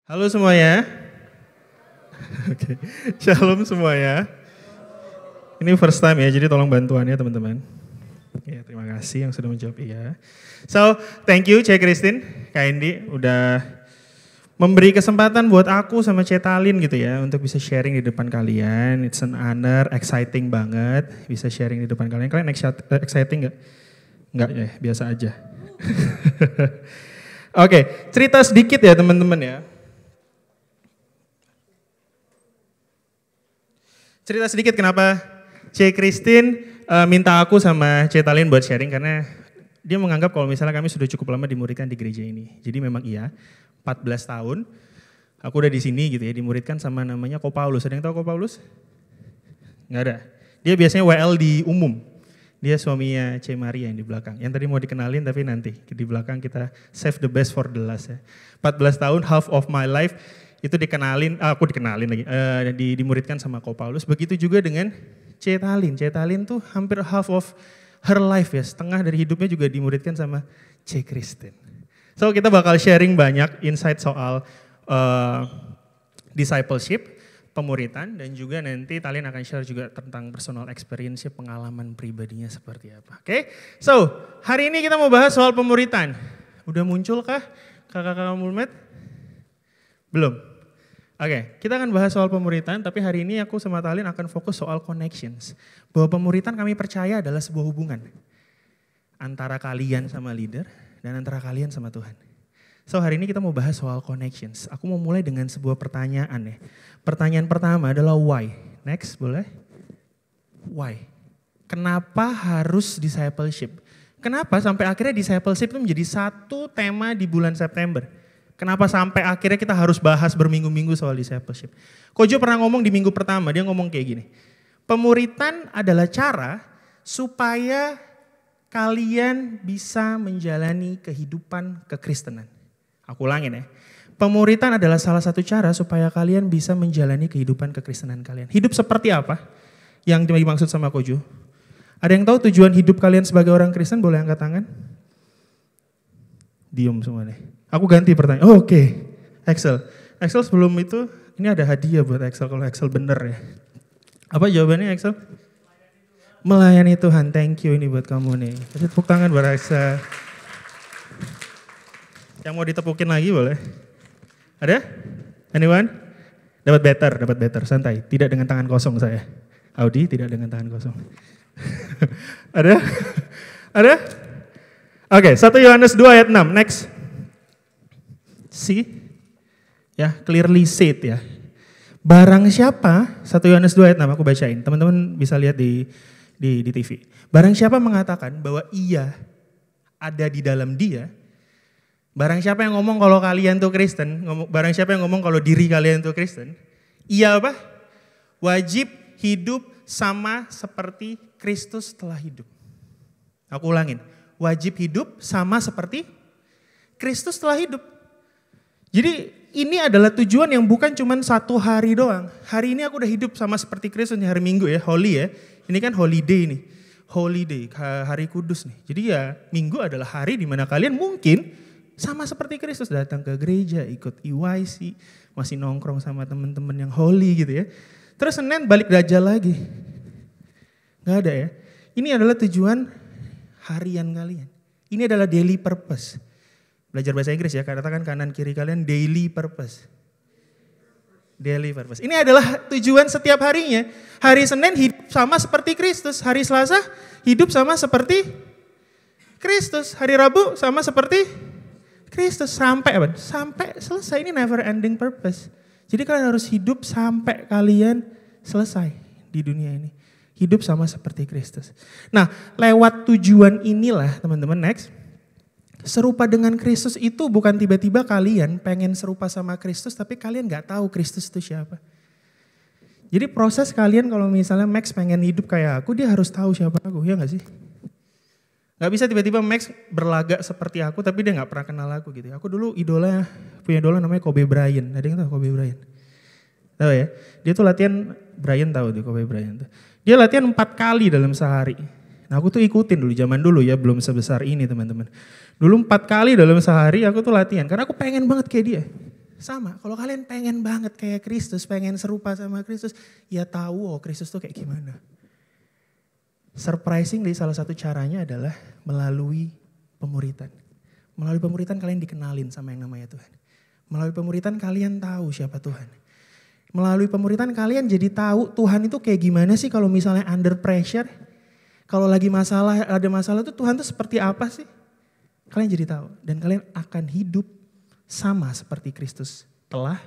Halo semuanya. Oke. Shalom semuanya. Ini first time ya, jadi tolong bantuannya teman-teman. Ya, terima kasih yang sudah menjawab iya. So, thank you Cek Christine, Kak Indi udah memberi kesempatan buat aku sama Cetalin gitu ya untuk bisa sharing di depan kalian. It's an honor, exciting banget bisa sharing di depan kalian. Kalian exciting gak? Enggak ya, biasa aja. Oke, cerita sedikit ya teman-teman ya. Cerita sedikit kenapa Cek Christine minta aku sama Cetalin buat sharing karena dia menganggap kalau misalnya kami sudah cukup lama dimuridkan di gereja ini. Jadi memang iya, 14 tahun aku udah di sini gitu ya, dimuridkan sama namanya Ko Paulus. Ada yang tahu Ko Paulus? Nggak ada. Dia biasanya WL di umum. Dia suaminya C. Maria yang di belakang. Yang tadi mau dikenalin tapi nanti di belakang kita save the best for the last ya. 14 tahun, half of my life itu aku dikenalin lagi, dimuridkan sama Ko Paulus. Begitu juga dengan Cetalin. Cetalin tuh hampir half of her life ya, setengah dari hidupnya juga dimuridkan sama Cek Christine. So kita bakal sharing banyak insight soal discipleship, pemuritan, dan juga nanti Talin akan share juga tentang personal experience, pengalaman pribadinya seperti apa. Oke, so hari ini kita mau bahas soal pemuritan. Udah munculkah kakak-kakak Mulmet? Belum? Oke, kita akan bahas soal pemuritan, tapi hari ini aku sama Talin akan fokus soal connections. Bahwa pemuritan kami percaya adalah sebuah hubungan antara kalian sama leader dan antara kalian sama Tuhan. So hari ini kita mau bahas soal connections. Aku mau mulai dengan sebuah pertanyaan ya. Pertanyaan pertama adalah why. Next, boleh? Why? Kenapa harus discipleship? Kenapa sampai akhirnya discipleship itu menjadi satu tema di bulan September? Kenapa sampai akhirnya kita harus bahas berminggu-minggu soal discipleship? Kojo pernah ngomong di minggu pertama, dia ngomong kayak gini. Pemuritan adalah cara supaya kalian bisa menjalani kehidupan kekristenan. Aku ulangin ya. Pemuritan adalah salah satu cara supaya kalian bisa menjalani kehidupan kekristenan kalian. Hidup seperti apa yang dimaksud sama Kojo? Ada yang tahu tujuan hidup kalian sebagai orang Kristen? Boleh angkat tangan? Diam semua nih. Aku ganti pertanyaan. Oh, oke. Excel. Excel sebelum itu, ini ada hadiah buat Excel kalau Excel bener ya. Apa jawabannya Excel? Melayani Tuhan. Thank you ini buat kamu nih. Kasih tepuk tangan buat Excel. Yang mau ditepukin lagi boleh? Ada? Anyone? Dapat better. Santai. Tidak dengan tangan kosong saya. Audi tidak dengan tangan kosong. Ada? Ada? Oke, 1 Yohanes 2 ayat 6. Next. See? Ya, clearly said ya. Barang siapa, 1 Yohanes 2 ayat 6 aku bacain. Teman-teman bisa lihat di TV. Barang siapa mengatakan bahwa ia ada di dalam dia. Barang siapa yang ngomong kalau kalian tuh Kristen, barang siapa yang ngomong kalau diri kalian tuh Kristen, ia apa? Wajib hidup sama seperti Kristus telah hidup. Aku ulangin, wajib hidup sama seperti Kristus telah hidup. Jadi ini adalah tujuan yang bukan cuma satu hari doang. Hari ini aku udah hidup sama seperti Kristus nih, hari Minggu ya, holy ya. Ini kan holiday nih, holiday, hari kudus nih. Jadi ya Minggu adalah hari di mana kalian mungkin sama seperti Kristus datang ke gereja, ikut EYC, masih nongkrong sama teman-teman yang holy gitu ya. Terus Senin balik Dajjal lagi. Gak ada ya. Ini adalah tujuan harian kalian. Ini adalah daily purpose. Belajar bahasa Inggris ya, katakan kanan kiri kalian daily purpose. Daily purpose. Ini adalah tujuan setiap harinya. Hari Senin hidup sama seperti Kristus. Hari Selasa hidup sama seperti Kristus. Hari Rabu sama seperti Kristus. Sampai apa? Sampai selesai. Ini never ending purpose. Jadi kalian harus hidup sampai kalian selesai di dunia ini. Hidup sama seperti Kristus. Nah, lewat tujuan inilah teman-teman next. Serupa dengan Kristus itu bukan tiba-tiba kalian pengen serupa sama Kristus tapi kalian gak tahu Kristus itu siapa. Jadi proses kalian kalau misalnya Max pengen hidup kayak aku, dia harus tahu siapa aku, ya gak sih? Gak bisa tiba-tiba Max berlagak seperti aku tapi dia gak pernah kenal aku gitu. Aku dulu punya idola namanya Kobe Bryant. Ada yang tahu Kobe Bryant? Tahu ya? Dia tuh latihan, Bryant tahu tuh Kobe Bryant tuh. Dia latihan 4 kali dalam sehari. Nah aku tuh ikutin dulu, zaman dulu ya, belum sebesar ini teman-teman. Dulu 4 kali dalam sehari aku tuh latihan, karena aku pengen banget kayak dia. Sama, kalau kalian pengen banget kayak Kristus, pengen serupa sama Kristus, ya tahu Kristus tuh kayak gimana. Surprisingly salah satu caranya adalah melalui pemuritan. Melalui pemuritan kalian dikenalin sama yang namanya Tuhan. Melalui pemuritan kalian tahu siapa Tuhan. Melalui pemuritan kalian jadi tahu Tuhan itu kayak gimana sih kalau misalnya under pressure. Kalau lagi ada masalah tuh Tuhan tuh seperti apa sih? Kalian jadi tahu dan kalian akan hidup sama seperti Kristus telah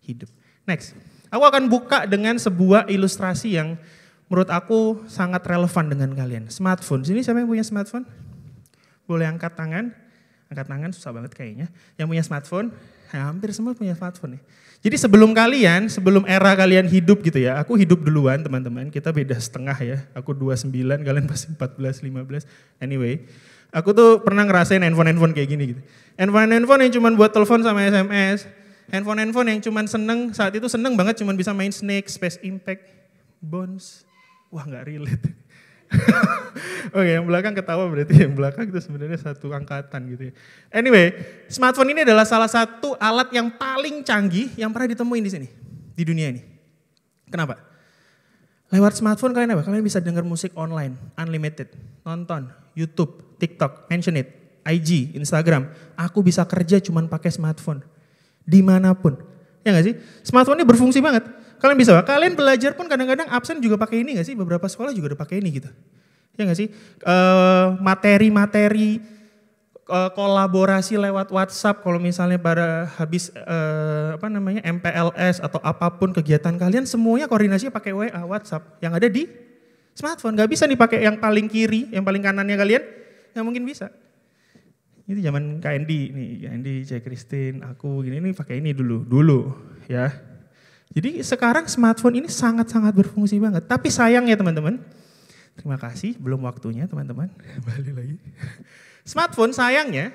hidup. Next, aku akan buka dengan sebuah ilustrasi yang menurut aku sangat relevan dengan kalian. Smartphone, sini siapa yang punya smartphone? Boleh angkat tangan susah banget kayaknya. Yang punya smartphone, hampir semua punya smartphone nih. Jadi sebelum era kalian hidup gitu ya, aku hidup duluan teman-teman, kita beda setengah ya. Aku 29, kalian pasti 14, 15, anyway. Aku tuh pernah ngerasain handphone kayak gini gitu. Handphone yang cuma buat telepon sama SMS. Handphone yang cuma saat itu seneng banget cuma bisa main Snake, Space Impact, Bones. Wah gak relate. Oke, yang belakang ketawa berarti yang belakang itu sebenarnya satu angkatan gitu ya. Anyway, smartphone ini adalah salah satu alat yang paling canggih yang pernah ditemuin di sini, di dunia ini. Kenapa? Lewat smartphone kalian apa? Kalian bisa dengar musik online, unlimited, nonton, YouTube, TikTok, mention it, IG, Instagram. Aku bisa kerja cuman pakai smartphone, dimanapun. Ya nggak sih? Smartphone ini berfungsi banget. Kalian bisa, kalian belajar pun kadang-kadang absen juga pakai ini nggak sih? Beberapa sekolah juga udah pakai ini gitu. Ya nggak sih? Materi-materi kolaborasi lewat WhatsApp. Kalau misalnya habis MPLS atau apapun kegiatan kalian, semuanya koordinasinya pakai WA, WhatsApp. Yang ada di smartphone. Nggak bisa nih pakai yang paling kiri, yang paling kanannya kalian. Nggak mungkin bisa. Itu zaman KND nih, KND, Cek Christine, aku gini nih pakai ini dulu ya. Jadi sekarang smartphone ini sangat-sangat berfungsi banget. Tapi sayangnya teman-teman, terima kasih, belum waktunya teman-teman, balik lagi. Smartphone sayangnya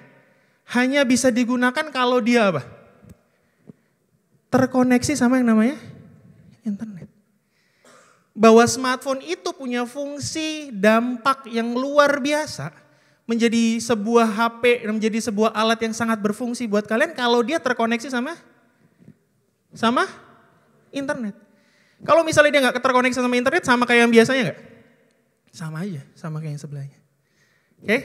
hanya bisa digunakan kalau dia apa? Terkoneksi sama yang namanya internet. Bahwa smartphone itu punya fungsi dampak yang luar biasa, menjadi sebuah HP, menjadi sebuah alat yang sangat berfungsi buat kalian kalau dia terkoneksi sama internet. Kalau misalnya dia nggak terkoneksi sama internet, sama kayak yang biasanya nggak? Sama aja, sama kayak yang sebelahnya. Oke?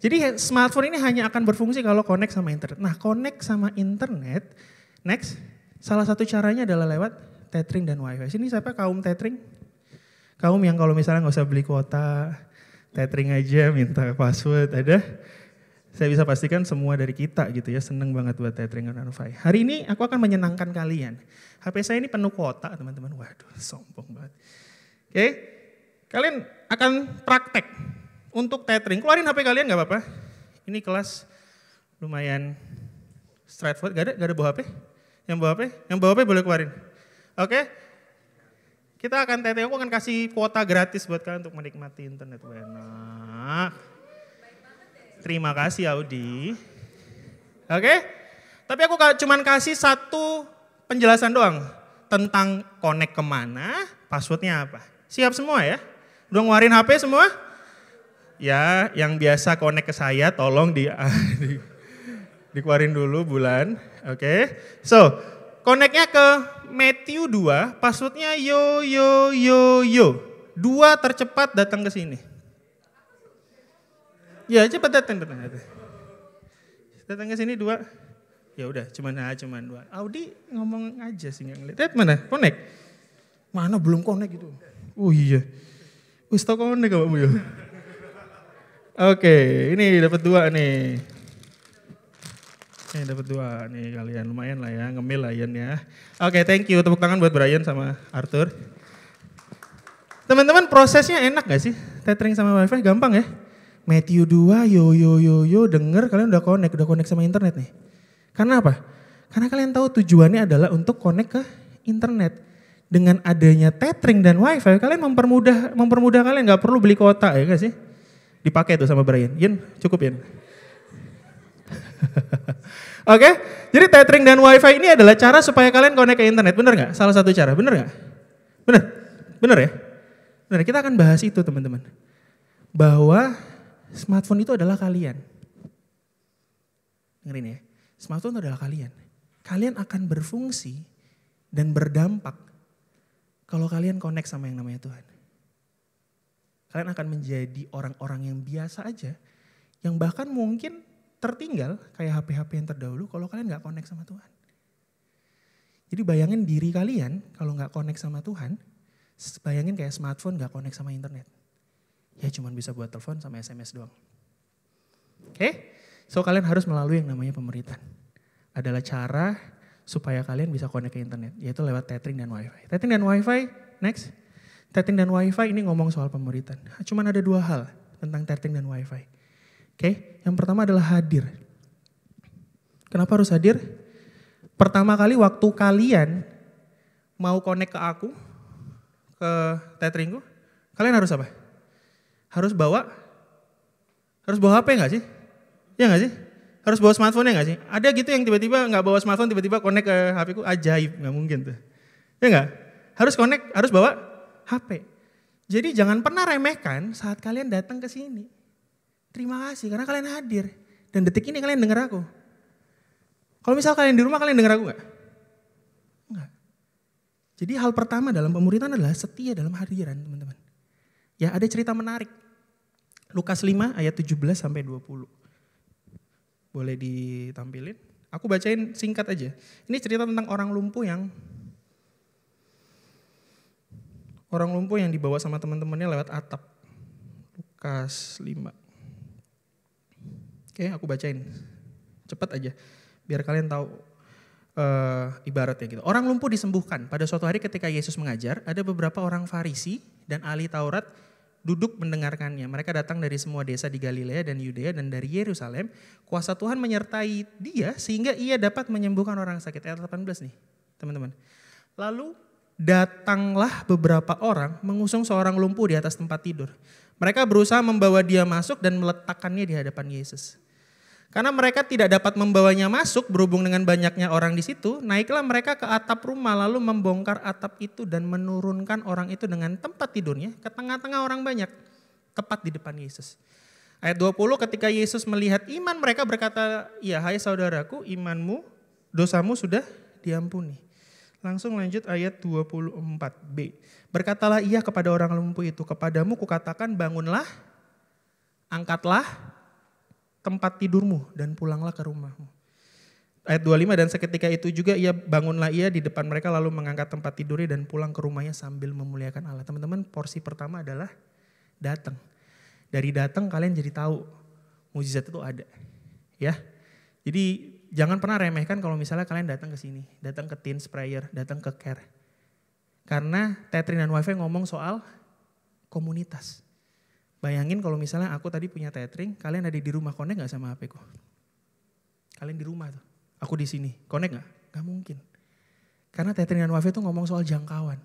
Jadi smartphone ini hanya akan berfungsi kalau connect sama internet. Nah, connect sama internet, next, salah satu caranya adalah lewat tethering dan wifi. Sini siapa kaum tethering? Kaum yang kalau misalnya nggak usah beli kuota, tethering aja, minta password, ada? Saya bisa pastikan semua dari kita gitu ya, seneng banget buat tethering dan wifi. Hari ini aku akan menyenangkan kalian. HP saya ini penuh kuota teman-teman, waduh sombong banget. Oke, kalian akan praktek untuk tethering. Keluarin HP kalian gak apa-apa. Ini kelas lumayan straightforward, gak ada bawa HP? Yang bawa HP boleh keluarin. Oke, kita akan tethering, aku akan kasih kuota gratis buat kalian untuk menikmati internet. Enak. Terima kasih Audi. Oke, tapi aku cuman kasih satu penjelasan doang tentang connect kemana, passwordnya apa. Siap semua ya? Udah ngeluarin HP semua? Ya, yang biasa connect ke saya tolong dikeluarin dulu bulan. Oke, so connectnya ke Matthew 2, passwordnya yo. 2 tercepat datang ke sini. Ya cepat datang. Datang ke sini 2. Ya udah, cuman 2. Audi ngomong aja sih nggak ngeliat. Mana? Connect? Mana belum connect gitu? Oh iya. Wis tau connect kamu ya. Oke, ini dapat 2 nih. Ini dapat 2 nih kalian, lumayan lah ya, ngemil lah Ian ya. Oke, thank you, tepuk tangan buat Brian sama Arthur. Teman-teman prosesnya enak gak sih? Tethering sama wifi gampang ya? Matthew 2, yo, denger kalian udah connect sama internet nih. Karena apa? Karena kalian tahu tujuannya adalah untuk connect ke internet. Dengan adanya tethering dan wifi, kalian mempermudah kalian, gak perlu beli kuota ya gak sih? Dipakai tuh sama Brian. Yen, cukup Yen. Oke, jadi tethering dan wifi ini adalah cara supaya kalian connect ke internet, bener gak? Salah satu cara, bener gak? Bener ya? Bener, kita akan bahas itu teman-teman. Bahwa smartphone itu adalah kalian. Dengerin ya, smartphone itu adalah kalian. kalian akan berfungsi dan berdampak kalau kalian connect sama yang namanya Tuhan. Kalian akan menjadi orang-orang yang biasa aja, yang bahkan mungkin tertinggal kayak HP-HP yang terdahulu kalau kalian gak connect sama Tuhan. Jadi bayangin diri kalian kalau gak connect sama Tuhan, bayangin kayak smartphone gak connect sama internet. Ya cuma bisa buat telepon sama SMS doang. Oke? So kalian harus melalui yang namanya pemuritan. Adalah cara supaya kalian bisa connect ke internet, yaitu lewat tethering dan wifi. Tethering dan wifi, next. Tethering dan wifi ini ngomong soal pemuritan. Cuman ada dua hal tentang tethering dan wifi. Oke, yang pertama adalah hadir. Kenapa harus hadir? Pertama kali waktu kalian mau connect ke aku, ke tetheringku, kalian harus apa? Harus bawa HP gak sih? Ya gak sih? Harus bawa smartphone ya gak sih? Ada gitu yang tiba-tiba gak bawa smartphone, tiba-tiba connect ke HP ku, ajaib, gak mungkin tuh. Ya gak? Harus connect, harus bawa HP. Jadi jangan pernah remehkan saat kalian datang ke sini. Terima kasih karena kalian hadir. Dan detik ini kalian dengar aku. Kalau misal kalian di rumah, kalian dengar aku gak? Enggak. Jadi hal pertama dalam pemuritan adalah setia dalam hadiran, teman-teman. Ya, ada cerita menarik. Lukas 5 ayat 17 sampai 20. Boleh ditampilin? Aku bacain singkat aja. Ini cerita tentang orang lumpuh yang dibawa sama teman-temannya lewat atap. Lukas 5. Oke, aku bacain. Cepat aja, biar kalian tahu ibaratnya gitu. Orang lumpuh disembuhkan. Pada suatu hari ketika Yesus mengajar, ada beberapa orang Farisi dan ahli Taurat duduk mendengarkannya. Mereka datang dari semua desa di Galilea dan Yudea dan dari Yerusalem. Kuasa Tuhan menyertai dia sehingga ia dapat menyembuhkan orang sakit. Ayat 18 nih, teman-teman. Lalu datanglah beberapa orang mengusung seorang lumpuh di atas tempat tidur. Mereka berusaha membawa dia masuk dan meletakkannya di hadapan Yesus. Karena mereka tidak dapat membawanya masuk berhubung dengan banyaknya orang di situ, naiklah mereka ke atap rumah lalu membongkar atap itu dan menurunkan orang itu dengan tempat tidurnya ke tengah-tengah orang banyak, tepat di depan Yesus. Ayat 20, ketika Yesus melihat iman mereka berkata, "Ya hai saudaraku, imanmu, dosamu sudah diampuni." Langsung lanjut ayat 24b. Berkatalah ia kepada orang lumpuh itu, "Kepadamu kukatakan bangunlah, angkatlah tempat tidurmu dan pulanglah ke rumahmu." Ayat 25, dan seketika itu juga bangunlah ia di depan mereka lalu mengangkat tempat tidurnya dan pulang ke rumahnya sambil memuliakan Allah. Teman-teman, porsi pertama adalah datang. Dari datang kalian jadi tahu mukjizat itu ada. Ya. Jadi jangan pernah remehkan kalau misalnya kalian datang ke sini, datang ke Teens Prayer, datang ke Care. Karena tethering dan wifi ngomong soal komunitas. Bayangin kalau misalnya aku tadi punya tethering, kalian ada di rumah, connect gak sama HP ku? Kalian di rumah tuh, aku di sini, connect gak? Gak mungkin. Karena tethering dan wifi itu ngomong soal jangkauan.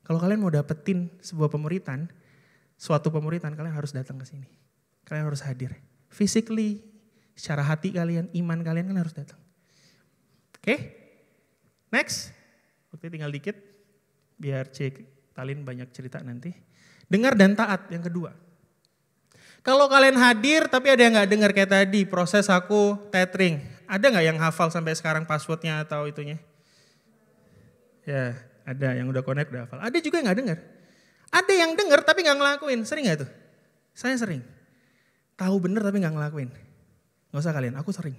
Kalau kalian mau dapetin sebuah pemuritan, suatu pemuritan, kalian harus datang ke sini. Kalian harus hadir. Physically, secara hati kalian, iman kalian kan harus datang. Oke? Next. Waktu tinggal dikit, biar Talin banyak cerita nanti. Dengar dan taat yang kedua. Kalau kalian hadir tapi ada yang gak dengar kayak tadi, proses aku tethering. Ada gak yang hafal sampai sekarang passwordnya atau itunya? Ya, ada yang udah connect udah hafal. Ada juga yang gak dengar. Ada yang dengar tapi gak ngelakuin, sering gak tuh? Saya sering. Tahu bener tapi gak ngelakuin. Gak usah kalian, aku sering.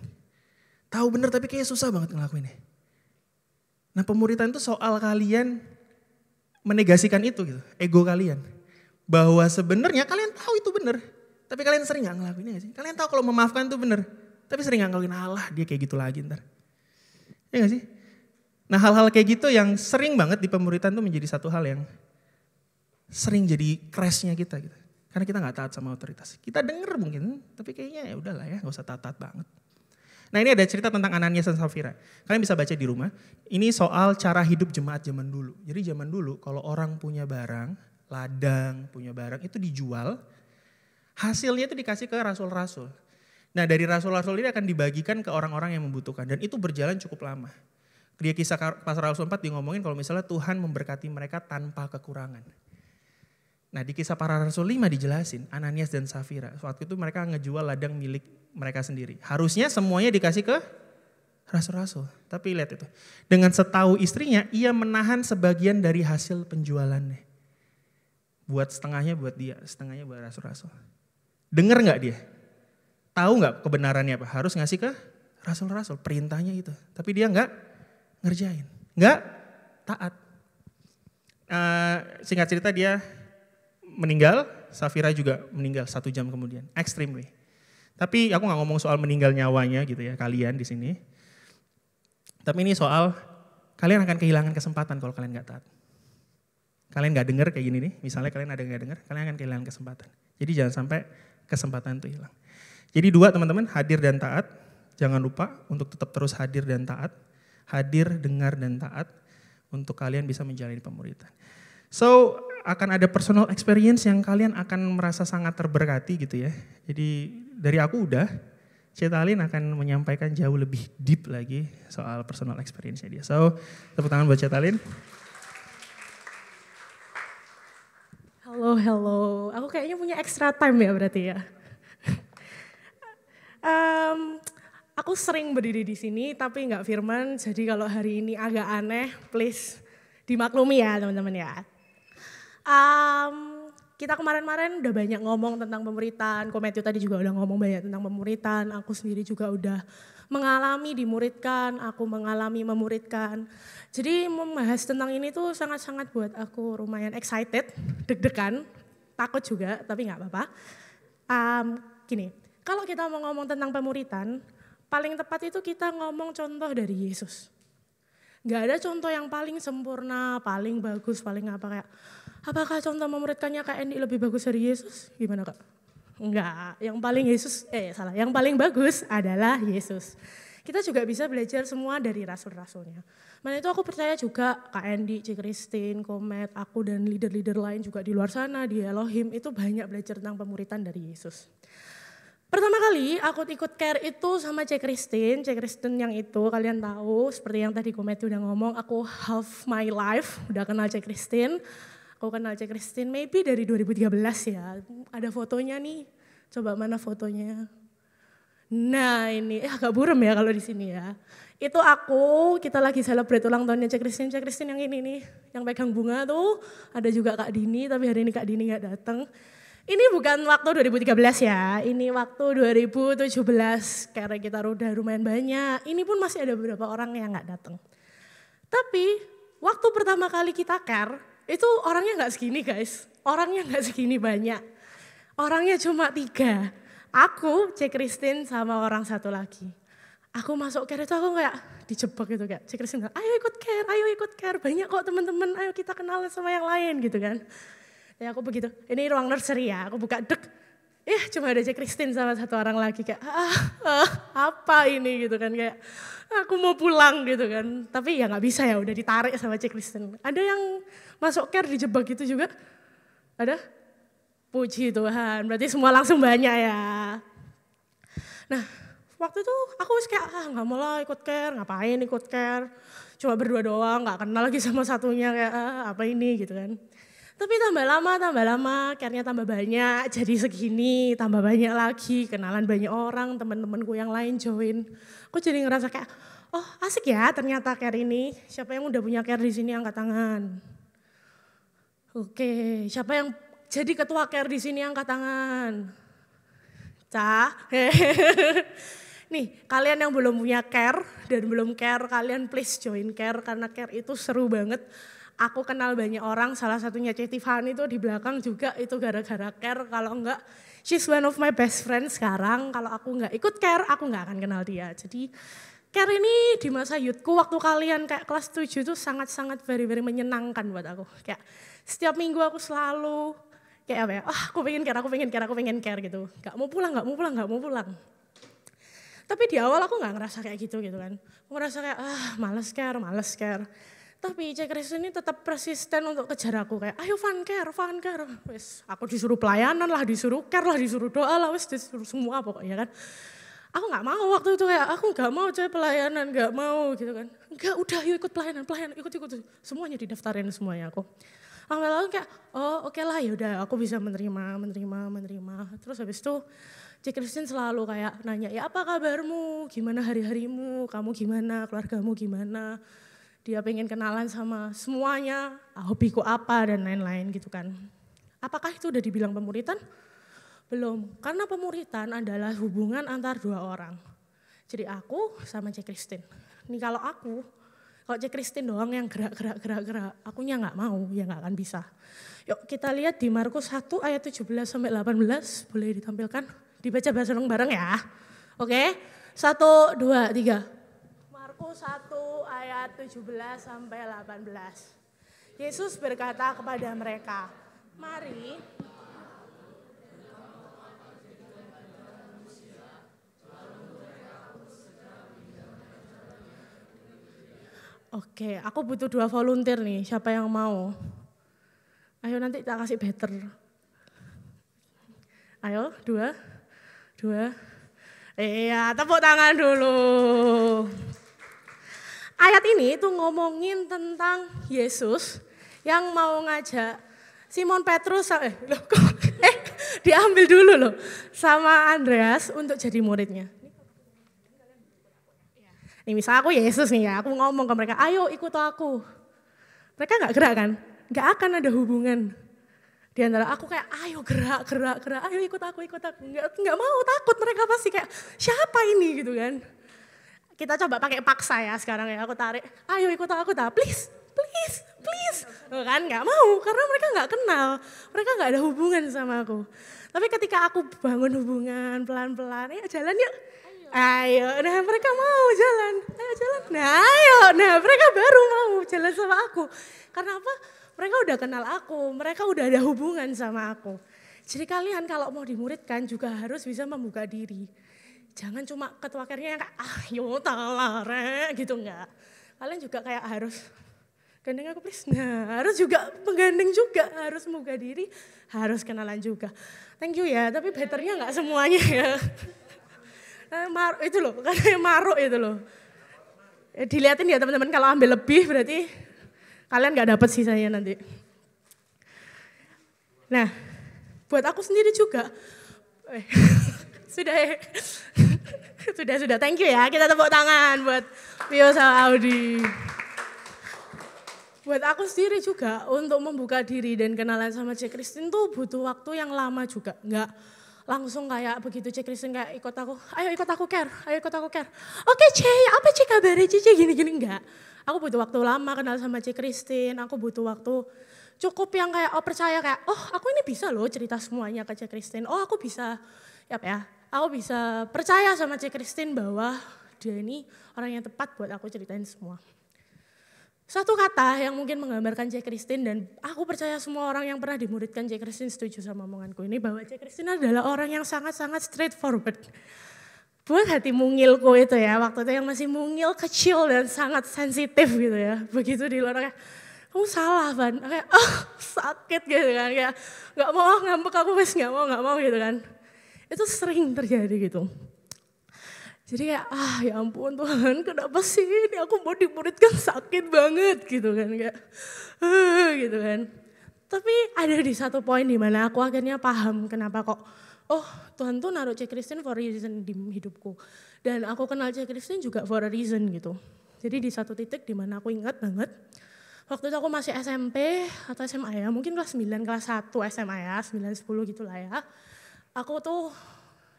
Tahu bener tapi kayaknya susah banget ngelakuinnya. Nah, pemuritan itu soal kalian menegasikan itu gitu, ego kalian. Bahwa sebenarnya kalian tahu itu bener. Tapi kalian sering gak ngelakuinnya gak sih? Kalian tahu kalau memaafkan itu benar, tapi sering gak ngelakuin, Allah dia kayak gitu lagi ntar. Ya gak sih? Nah, hal-hal kayak gitu yang sering banget di pemuritan itu menjadi satu hal yang sering jadi crashnya kita gitu. Karena kita gak taat sama otoritas. Kita denger mungkin, tapi kayaknya ya udahlah ya, gak usah taat-taat banget. Nah, ini ada cerita tentang Ananias dan Safira. Kalian bisa baca di rumah. Ini soal cara hidup jemaat zaman dulu. Jadi zaman dulu kalau orang punya barang, ladang, punya barang itu dijual, hasilnya itu dikasih ke rasul-rasul. Nah, dari rasul-rasul ini akan dibagikan ke orang-orang yang membutuhkan. Dan itu berjalan cukup lama. Dia kisah pasal Rasul 4 dia ngomongin kalau misalnya Tuhan memberkati mereka tanpa kekurangan. Nah, di kisah para rasul 5 dijelasin Ananias dan Safira. Waktu itu mereka ngejual ladang milik mereka sendiri. Harusnya semuanya dikasih ke rasul-rasul. Tapi lihat itu. Dengan setahu istrinya, ia menahan sebagian dari hasil penjualannya. Buat setengahnya buat dia, setengahnya buat rasul-rasul. Dengar gak dia? Tahu gak kebenarannya apa? Harus ngasih ke rasul-rasul, perintahnya itu. Tapi dia gak ngerjain, gak taat. Singkat cerita dia meninggal, Safira juga meninggal 1 jam kemudian, extremely. Tapi aku gak ngomong soal meninggal nyawanya gitu ya, kalian di sini. Tapi ini soal kalian akan kehilangan kesempatan kalau kalian gak taat. Kalian gak dengar kayak gini nih, misalnya kalian ada yang gak dengar, kalian akan kehilangan kesempatan. Jadi jangan sampai kesempatan itu hilang. Jadi 2 teman-teman, hadir dan taat. Jangan lupa untuk tetap terus hadir dan taat. Hadir, dengar, dan taat untuk kalian bisa menjalani pemuritan. So, akan ada personal experience yang kalian akan merasa sangat terberkati gitu ya. Jadi dari aku udah, Cetalin akan menyampaikan jauh lebih deep lagi soal personal experience-nya dia. So, tepuk tangan buat Cetalin. Halo. Aku kayaknya punya extra time ya berarti ya. Aku sering berdiri di sini tapi nggak firman, jadi kalau hari ini agak aneh, please dimaklumi ya teman-teman ya. Kita kemarin-kemarin udah banyak ngomong tentang pemuritan, Ko Matthew tadi juga udah ngomong banyak tentang pemuritan, aku sendiri juga udah mengalami dimuridkan, aku mengalami memuridkan. Jadi membahas tentang ini tuh sangat-sangat buat aku lumayan excited, deg-degan, takut juga tapi gak apa-apa. Gini, kalau kita mau ngomong tentang pemuritan, paling tepat itu kita ngomong contoh dari Yesus. Gak ada contoh yang paling sempurna, paling bagus, paling apa kayak, apakah contoh memuridkannya Kak Endi lebih bagus dari Yesus? Gimana Kak? Enggak, yang paling bagus adalah Yesus. Kita juga bisa belajar semua dari rasul-rasulnya. Mana itu aku percaya juga Kak Endi, Cik Christine, Komet, aku dan leader-leader lain juga di luar sana, di Elohim itu banyak belajar tentang pemuritan dari Yesus. Pertama kali aku ikut care itu sama Cik Christine yang itu kalian tahu, seperti yang tadi Komet udah ngomong, aku half my life udah kenal Cik Christine. Aku kenal Cik Christine maybe dari 2013 ya, ada fotonya nih, coba mana fotonya. Nah ini, agak buram ya kalau di sini ya. Itu kita lagi celebrate ulang tahunnya Cik Christine yang ini nih, yang pegang bunga tuh, ada juga Kak Dini, tapi hari ini Kak Dini gak datang. Ini bukan waktu 2013 ya, ini waktu 2017, karena kita udah lumayan banyak, ini pun masih ada beberapa orang yang gak datang. Tapi waktu pertama kali kita care, itu orangnya gak segini guys, orangnya gak segini banyak. Orangnya cuma 3, aku, Cik Christine sama orang satu lagi. Aku masuk care itu aku kayak dijebak gitu kayak, Cik Christine ayo ikut care, banyak kok teman-teman, ayo kita kenalan sama yang lain gitu kan. Ya aku begitu, ini ruang nursery ya, aku buka cuma ada Cik Christine sama satu orang lagi kayak, apa ini gitu kan, kayak aku mau pulang gitu kan. Tapi ya gak bisa ya, udah ditarik sama Cik Christine. Ada yang masuk care dijebak gitu juga? Ada? Puji Tuhan, berarti semua langsung banyak ya. Nah waktu itu aku kayak, gak mau lah ikut care, ngapain ikut care. Cuma berdua doang, gak kenal lagi sama satunya kayak, apa ini gitu kan. Tapi tambah lama, care-nya tambah banyak, jadi segini, tambah banyak lagi, kenalan banyak orang, teman-temanku yang lain join. Aku jadi ngerasa kayak, oh asik ya ternyata care ini. Siapa yang udah punya care di sini angkat tangan. Oke, siapa yang jadi ketua care di sini angkat tangan. Nih, kalian yang belum punya care dan belum care, kalian please join care karena care itu seru banget. Aku kenal banyak orang, salah satunya Cik Tiffany itu di belakang juga itu gara-gara care. Kalau enggak, she's one of my best friends sekarang. Kalau aku enggak ikut care, aku enggak akan kenal dia. Jadi care ini di masa youthku waktu kalian kayak kelas 7 itu sangat-sangat very menyenangkan buat aku. Kayak setiap minggu aku selalu kayak apa ya, aku pengen care gitu. Gak mau pulang. Tapi di awal aku gak ngerasa kayak gitu kan. Aku ngerasa kayak males care. Tapi Cik Christine ini tetap persisten untuk kejar aku kayak, ayo fun care. Wes, aku disuruh pelayanan lah, disuruh care lah, disuruh doa lah, wes disuruh semua pokoknya kan. Aku gak mau waktu itu kayak, aku gak mau pelayanan, gak mau gitu kan. Enggak, udah yuk ikut pelayanan, ikut. Semuanya didaftarin semuanya aku. Lalu kayak, oh oke lah yaudah aku bisa menerima. Terus habis itu Cek Christine selalu kayak nanya, ya apa kabarmu, gimana hari-harimu, kamu gimana, keluargamu gimana. Dia pengen kenalan sama semuanya, hobiku apa dan lain-lain gitu kan. Apakah itu udah dibilang pemuritan? Belum, karena pemuritan adalah hubungan antar dua orang. Jadi aku sama Cek Christine. Nih kalau Cek Christine doang yang gerak, akunya nggak mau, ya nggak akan bisa. Yuk kita lihat di Markus 1 ayat 17 sampai 18, boleh ditampilkan? Dibaca bareng-bareng ya. Oke, 1, 2, 3. Markus 1 ayat 17 sampai 18. Yesus berkata kepada mereka, mari. Oke, aku butuh 2 volunteer nih, siapa yang mau? Ayo nanti tak kasih better. Ayo, 2. Iya, tepuk tangan dulu. Ayat ini tuh ngomongin tentang Yesus yang mau ngajak Simon Petrus, diambil dulu loh sama Andreas untuk jadi muridnya. Nih misal aku Yesus nih ya, aku ngomong ke mereka, ayo ikut aku. Mereka gak gerak kan? Gak akan ada hubungan. Di antara aku kayak, ayo gerak, ayo ikut aku. Nggak mau, takut, mereka pasti kayak, siapa ini gitu kan. Kita coba pakai paksa ya sekarang ya, aku tarik, ayo ikut aku, please. Kan nggak mau, karena mereka nggak kenal, mereka nggak ada hubungan sama aku. Tapi ketika aku bangun hubungan pelan-pelan, ya jalan yuk. Ayo, nah mereka mau jalan, ayo jalan. Nah mereka baru mau jalan sama aku. Karena apa? Mereka udah kenal aku, mereka udah ada hubungan sama aku. Jadi kalian kalau mau dimuridkan juga harus bisa membuka diri. Jangan cuma ketua kernya yang kayak, ayo talare gitu enggak. Kalian juga kayak harus, gandeng aku please. Nah harus juga menggandeng juga, harus membuka diri, harus kenalan juga. Thank you ya, tapi betternya enggak semuanya ya. Itu loh, karena maruk itu loh. Dilihatin ya teman-teman, kalau ambil lebih berarti kalian gak dapat sisanya nanti. Nah, buat aku sendiri juga. Sudah. Thank you ya. Kita tepuk tangan buat Pio sama Audi. Buat aku sendiri juga untuk membuka diri dan kenalan sama Cek Christine tuh butuh waktu yang lama juga. Nggak langsung kayak begitu Cek Christine kayak ikut aku. Ayo ikut aku care. Oke Cek, apa Cek kabarnya Cek gini-gini enggak. Aku butuh waktu lama kenal sama Cek Christine, aku butuh waktu cukup yang kayak percaya kayak, aku ini bisa loh cerita semuanya ke Cek Christine. Aku bisa, aku bisa percaya sama Cek Christine bahwa dia ini orang yang tepat buat aku ceritain semua. Satu kata yang mungkin menggambarkan Cek Christine dan aku percaya semua orang yang pernah dimuridkan Cek Christine setuju sama omonganku ini bahwa Cek Christine adalah orang yang sangat-sangat straightforward. Buat hati mungilku itu ya, waktu itu yang masih mungil, kecil dan sangat sensitif gitu ya. Begitu di luar kayak, kamu salah Van, kayak sakit gitu kan, kayak gak mau ngambek aku wes gak mau gitu kan. Itu sering terjadi gitu. Jadi kayak ya ampun Tuhan kenapa sih ini aku mau dimuridkan sakit banget gitu kan. Kayak gitu kan. Tapi ada di satu poin di mana aku akhirnya paham kenapa kok Tuhan tuh naruh Cek Christine for a reason di hidupku. Dan aku kenal Cek Christine juga for a reason gitu. Jadi di satu titik di mana aku ingat banget. Waktu itu aku masih SMP atau SMA ya. Mungkin kelas 9, kelas 1 SMA ya. 9, 10 gitu lah ya. Aku tuh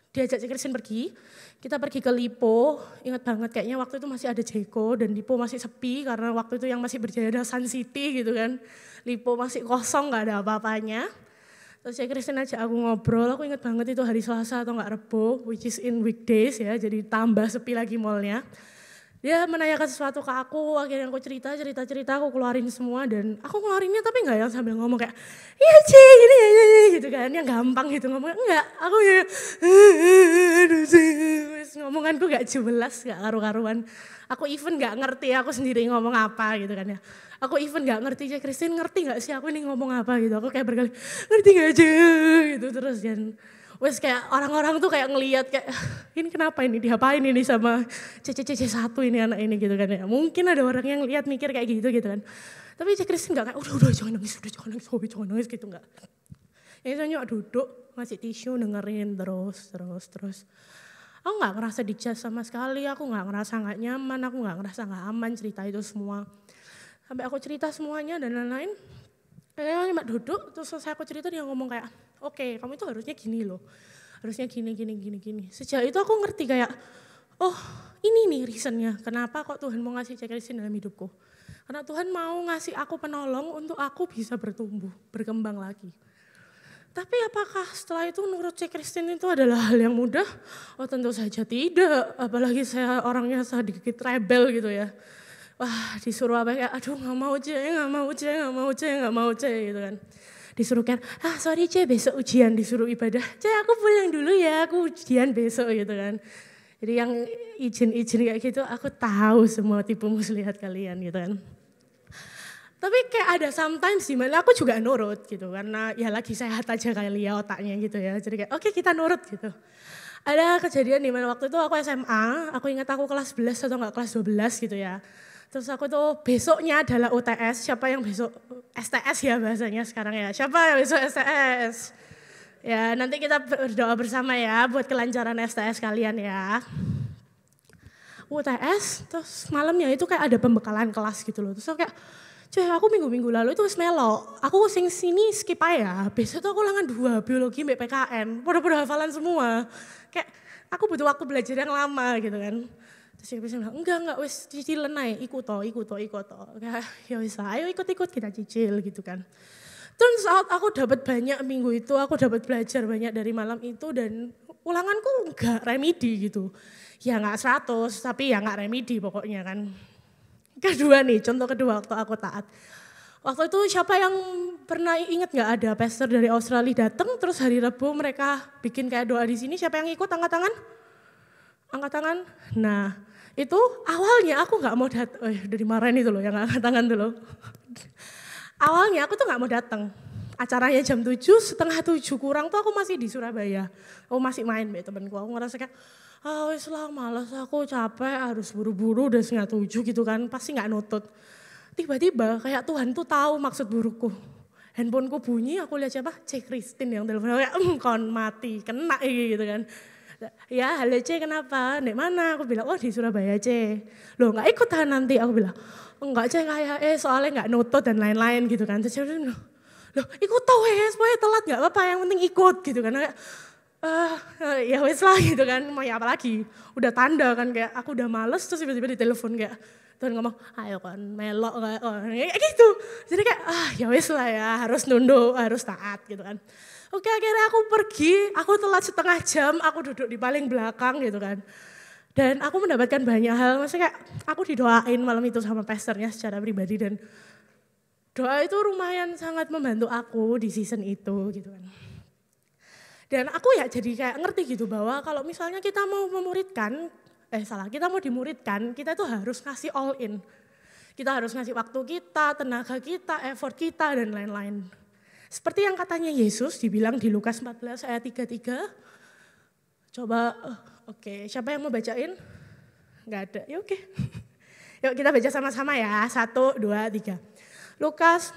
diajak Cek Christine pergi. Kita pergi ke Lipo. Ingat banget kayaknya waktu itu masih ada Jeko. Dan Lipo masih sepi karena waktu itu yang masih berjaya ada Sun City gitu kan. Lipo masih kosong gak ada apa-apanya. Terus Cek Christine ajak aku ngobrol, aku ingat banget itu hari Selasa atau enggak Rebo, which is in weekdays ya, jadi tambah sepi lagi mallnya. Dia menanyakan sesuatu ke aku, akhirnya aku cerita, aku keluarin semua dan aku ngeluarinnya tapi enggak yang sambil ngomong kayak, iya Cek ini gitu kan, yang gampang gitu ngomongnya, enggak. Aku kayak, ngomonganku gak jelas, gak karu-karuan. Aku even gak ngerti aku sendiri ngomong apa gitu kan ya. Aku even gak ngerti, Cek Christine ngerti gak sih aku ini ngomong apa gitu. Aku kayak berkali, ngerti gak Cek gitu terus kan. Wes kayak orang-orang tuh kayak ngelihat kayak, ini kenapa ini diapain ini sama CC1 ini anak ini gitu kan ya. Mungkin ada orang yang lihat mikir kayak gitu kan. Tapi Cek Christine gak kayak, udah jangan nangis gitu gak. Itu nyok duduk, ngasih tisu, dengerin terus. Aku gak ngerasa dijudge sama sekali, aku gak ngerasa gak nyaman, aku gak ngerasa gak aman cerita itu semua. Sampai aku cerita semuanya dan lain-lain, kayaknya cuma duduk, terus selesai aku cerita dia ngomong kayak, oke, kamu itu harusnya gini loh, harusnya gini. Sejak itu aku ngerti kayak, oh ini nih reasonnya, kenapa kok Tuhan mau ngasih checklist dalam hidupku. Karena Tuhan mau ngasih aku penolong untuk aku bisa bertumbuh, berkembang lagi. Tapi apakah setelah itu nurut checklist itu adalah hal yang mudah? Oh tentu saja tidak, apalagi saya orangnya sedikit rebel gitu ya. Wah disuruh apa ya, aduh gak mau C gitu kan. Disuruh kan, sorry C besok ujian, disuruh ibadah. C aku pulang dulu ya, aku ujian besok gitu kan. Jadi yang izin kayak gitu aku tahu semua tipe muslihat kalian gitu kan. Tapi kayak ada sometimes dimana aku juga nurut gitu karena ya lagi sehat aja kali ya otaknya gitu ya. Jadi kayak oke, kita nurut gitu. Ada kejadian dimana waktu itu aku SMA, aku ingat aku kelas 11 atau enggak kelas 12 gitu ya. Terus aku tuh besoknya adalah UTS, siapa yang besok STS ya bahasanya sekarang ya. Siapa yang besok STS? Ya nanti kita berdoa bersama ya buat kelancaran STS kalian ya. UTS, terus malamnya itu kayak ada pembekalan kelas gitu loh. Terus aku kayak, aku minggu-minggu lalu itu melo, aku sini skip aja, besok tuh aku ulangan 2, biologi mbak PKN, pada hafalan semua. Kayak aku butuh waktu belajar yang lama gitu kan. Terus yang bisa bilang, enggak wes cicilan aja, ikut toh. Kayak ya wes lah, ayo ikut kita cicil gitu kan. Terus aku dapat banyak minggu itu, aku dapat belajar banyak dari malam itu dan ulanganku enggak remedi gitu. Ya enggak 100, tapi ya enggak remedi pokoknya kan. Kedua nih, contoh kedua waktu aku taat. Waktu itu siapa yang pernah ingat gak ada pastor dari Australia datang terus hari Rabu mereka bikin kayak doa di sini, siapa yang ikut angkat tangan? Angkat tangan. Nah itu awalnya aku gak mau datang, udah dimarahin itu loh yang angkat tangan tuh loh. Awalnya aku tuh gak mau datang. Acaranya jam 7, setengah 7 kurang tuh aku masih di Surabaya. Aku masih main sama temenku, aku ngerasa kayak, wes lah malas aku capek harus buru-buru udah setengah 7 gitu kan, pasti gak nutut. Tiba-tiba kayak Tuhan tuh tahu maksud burukku. Handphoneku bunyi, aku lihat siapa? C. Christine yang telepon, kayak kon mati, kena gitu kan. Ya halo C kenapa? Nek mana? Aku bilang, oh di Surabaya C. Loh gak ikutan nanti? Aku bilang, enggak C kayak soalnya gak nutut dan lain-lain gitu kan. Terus dia bilang, loh ikut tau pokoknya telat gak apa-apa yang penting ikut gitu kan. Kayak, ya wes lah gitu kan, mau ya apa lagi. Udah tanda kan kayak aku udah males terus tiba-tiba ditelepon kayak Tuhan ngomong, ayo kan melok kayak gitu. Jadi kayak ya wes lah ya harus nunduk, harus taat gitu kan. Oke akhirnya aku pergi, aku telat setengah jam, aku duduk di paling belakang gitu kan. Dan aku mendapatkan banyak hal, maksudnya kayak aku didoain malam itu sama pastornya secara pribadi dan doa itu lumayan sangat membantu aku di season itu gitu kan. Dan aku ya jadi kayak ngerti gitu bahwa kalau misalnya kita mau memuridkan, kita mau dimuridkan, kita tuh harus ngasih all in. Kita harus ngasih waktu kita, tenaga kita, effort kita dan lain-lain. Seperti yang katanya Yesus dibilang di Lukas 14 ayat 33. Coba, oke, siapa yang mau bacain? Enggak ada, ya oke. Yuk kita baca sama-sama ya, 1, 2, 3. Lukas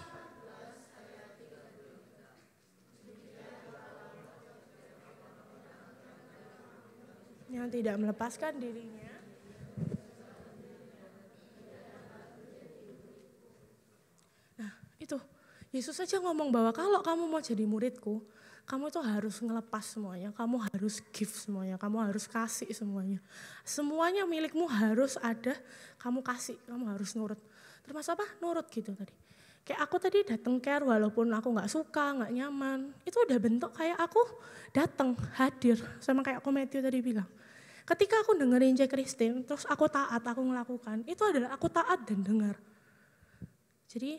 yang tidak melepaskan dirinya. Nah itu, Yesus saja ngomong bahwa kalau kamu mau jadi muridku, kamu tuh harus ngelepas semuanya, kamu harus give semuanya, kamu harus kasih semuanya. Semuanya milikmu harus ada, kamu kasih, kamu harus nurut. Termasuk apa? Nurut gitu tadi. Kayak aku tadi datang care walaupun aku gak suka, gak nyaman. Itu udah bentuk kayak aku datang, hadir. Sama kayak Matthew tadi bilang. Ketika aku dengerin C. Christine, terus aku taat, aku melakukan. Itu adalah aku taat dan dengar. Jadi,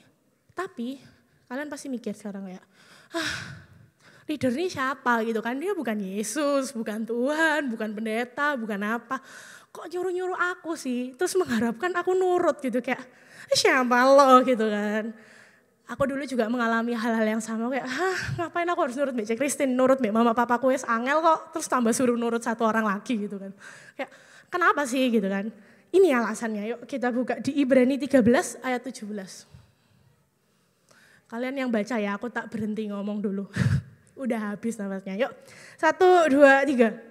tapi kalian pasti mikir sekarang ya, leader ini siapa gitu kan, dia bukan Yesus, bukan Tuhan, bukan pendeta, bukan apa. Kok nyuruh-nyuruh aku sih, terus mengharapkan aku nurut gitu kayak, siapa lo gitu kan. Aku dulu juga mengalami hal-hal yang sama kayak, ngapain aku harus nurut Mbak C. Christine, nurut Mbak Mama Papaku wes angel kok, terus tambah suruh nurut satu orang lagi gitu kan. Kayak, kenapa sih gitu kan. Ini alasannya, yuk kita buka di Ibrani 13 ayat 17. Kalian yang baca ya, aku tak berhenti ngomong dulu. Udah habis nafasnya. Yuk, 1, 2, 3.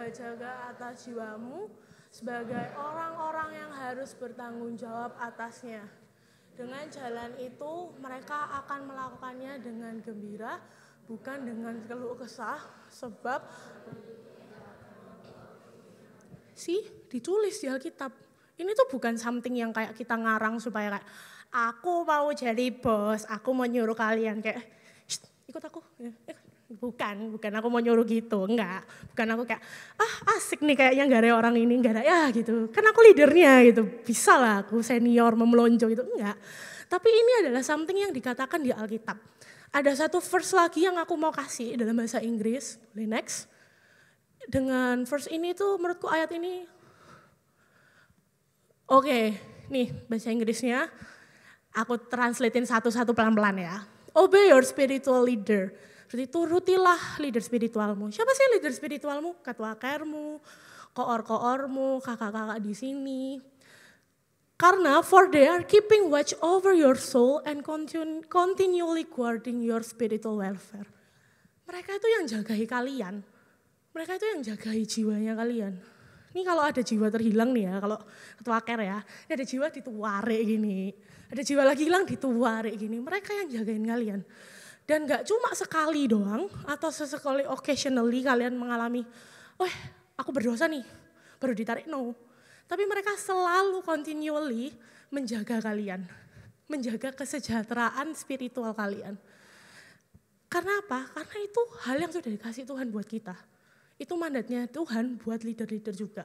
Jaga-jaga atas jiwamu sebagai orang-orang yang harus bertanggung jawab atasnya. Dengan jalan itu mereka akan melakukannya dengan gembira, bukan dengan keluh kesah, sebab ditulis di Alkitab. Ini tuh bukan something yang kayak kita ngarang supaya kayak aku mau jadi bos, aku mau nyuruh kalian kayak ikut aku. Bukan aku mau nyuruh gitu, enggak. Bukan aku kayak, asik nih kayaknya gak ada orang ini, gak ada ya gitu. Kan aku leadernya gitu, bisa lah aku senior memelonco gitu, enggak. Tapi ini adalah something yang dikatakan di Alkitab. Ada satu verse lagi yang aku mau kasih dalam bahasa Inggris, boleh next. Dengan verse ini tuh menurutku ayat ini, oke, nih bahasa Inggrisnya, aku translatein satu-satu pelan-pelan ya. Obey your spiritual leader. Berarti turutilah leader spiritualmu. Siapa sih leader spiritualmu? Ketua KR-mu, koor-koormu, kakak-kakak di sini. Karena for they are keeping watch over your soul and continually guarding your spiritual welfare. Mereka itu yang jagai kalian. Mereka itu yang jagai jiwanya kalian. Ini kalau ada jiwa terhilang nih ya, kalau ketua KR ya, ini ada jiwa dituarik gini. Ada jiwa lagi hilang dituarik gini. Mereka yang jagain kalian. Dan gak cuma sekali doang, atau sesekali occasionally kalian mengalami, aku berdosa nih, baru ditarik, no. Tapi mereka selalu continually menjaga kalian, menjaga kesejahteraan spiritual kalian. Karena apa? Karena itu hal yang sudah dikasih Tuhan buat kita. Itu mandatnya Tuhan buat leader-leader juga.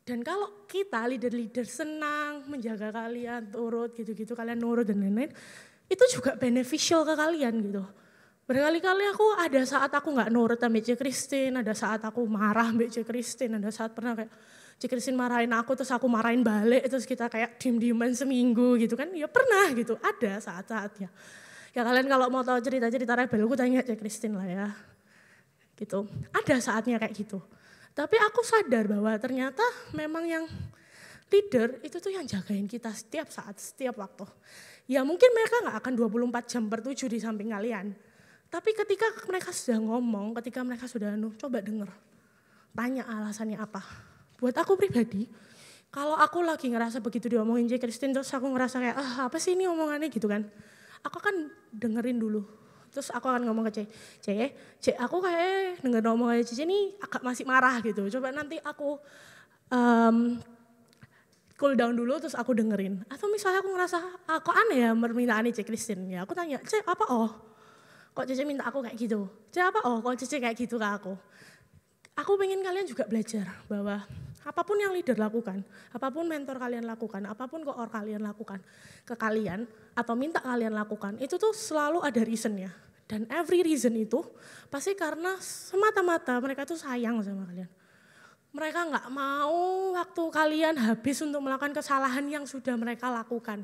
Dan kalau kita leader-leader senang menjaga kalian, turut gitu-gitu, kalian nurut dan lain-lain, itu juga beneficial ke kalian gitu. Berkali-kali aku ada saat aku gak nurut sama Cik Christine, ada saat aku marah sama Cik Christine, ada saat pernah kayak Cik Christine marahin aku terus aku marahin balik, terus kita kayak diem-dieman seminggu gitu kan, ya pernah gitu, ada saat-saatnya. Ya kalian kalau mau tahu cerita-cerita rebelku tanya Cik Christine lah ya, gitu. Ada saatnya kayak gitu. Tapi aku sadar bahwa ternyata memang yang leader itu tuh yang jagain kita setiap saat, setiap waktu. Ya mungkin mereka gak akan 24 jam per 7 di samping kalian. Tapi ketika mereka sudah ngomong, ketika mereka sudah coba denger. Tanya alasannya apa. Buat aku pribadi, kalau aku lagi ngerasa begitu diomongin J. Christine, terus aku ngerasa kayak, apa sih ini omongannya gitu kan. Aku kan dengerin dulu. Terus aku akan ngomong ke C, aku kayak denger omongannya C ini agak masih marah gitu. Coba nanti aku cool down dulu terus aku dengerin. Atau misalnya aku ngerasa, kok aneh ya permintaan Cik Christine. Ya aku tanya, Cik apa kok Cici minta aku kayak gitu? Cik apa kok Cici kayak gitu ke aku? Aku pengen kalian juga belajar bahwa apapun yang leader lakukan, apapun mentor kalian lakukan, apapun koor kalian lakukan ke kalian atau minta kalian lakukan, itu tuh selalu ada reasonnya. Dan every reason itu pasti karena semata-mata mereka tuh sayang sama kalian. Mereka gak mau waktu kalian habis untuk melakukan kesalahan yang sudah mereka lakukan.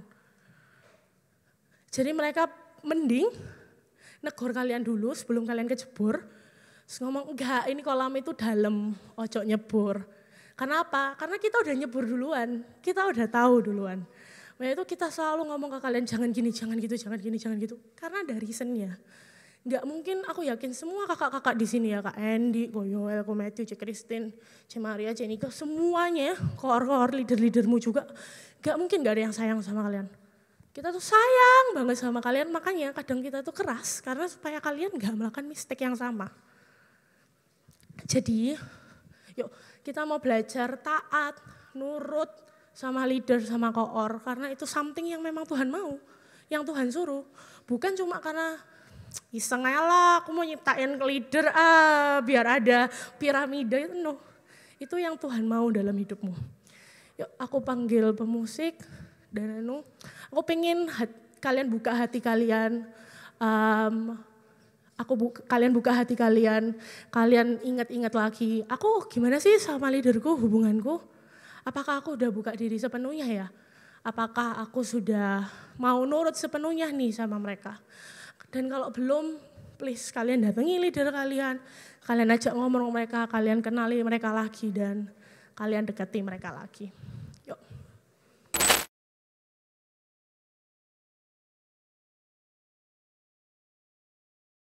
Jadi mereka mending negor kalian dulu sebelum kalian kejebur. Terus ngomong, enggak ini kolam itu dalam, ojo nyebur. Karena apa? Karena kita udah nyebur duluan, kita udah tahu duluan. Nah itu kita selalu ngomong ke kalian, jangan gini, jangan gitu, jangan gini, jangan gitu. Karena ada reasonnya. Enggak mungkin, aku yakin semua kakak-kakak di sini ya, Kak Andy, Ko Yoel, Ko Matthew, Cik Christine, Cik Maria, Cik Nika, semuanya, koor-koor leader-leadermu juga, enggak mungkin enggak ada yang sayang sama kalian. Kita tuh sayang banget sama kalian, makanya kadang kita tuh keras, karena supaya kalian enggak melakukan mistake yang sama. Jadi, yuk kita mau belajar taat, nurut sama leader, sama koor, karena itu something yang memang Tuhan mau, yang Tuhan suruh. Bukan cuma karena iseng aja lah, aku mau nyiptain leader biar ada piramida itu no. Itu yang Tuhan mau dalam hidupmu. Yuk aku panggil pemusik dan aku pengen kalian buka hati kalian. Kalian buka hati kalian ingat-ingat lagi, aku gimana sih sama leaderku, hubunganku? Apakah aku udah buka diri sepenuhnya ya? Apakah aku sudah mau nurut sepenuhnya nih sama mereka? Dan kalau belum, please kalian datangi leader kalian ajak ngomong mereka, kalian kenali mereka lagi dan kalian dekati mereka lagi.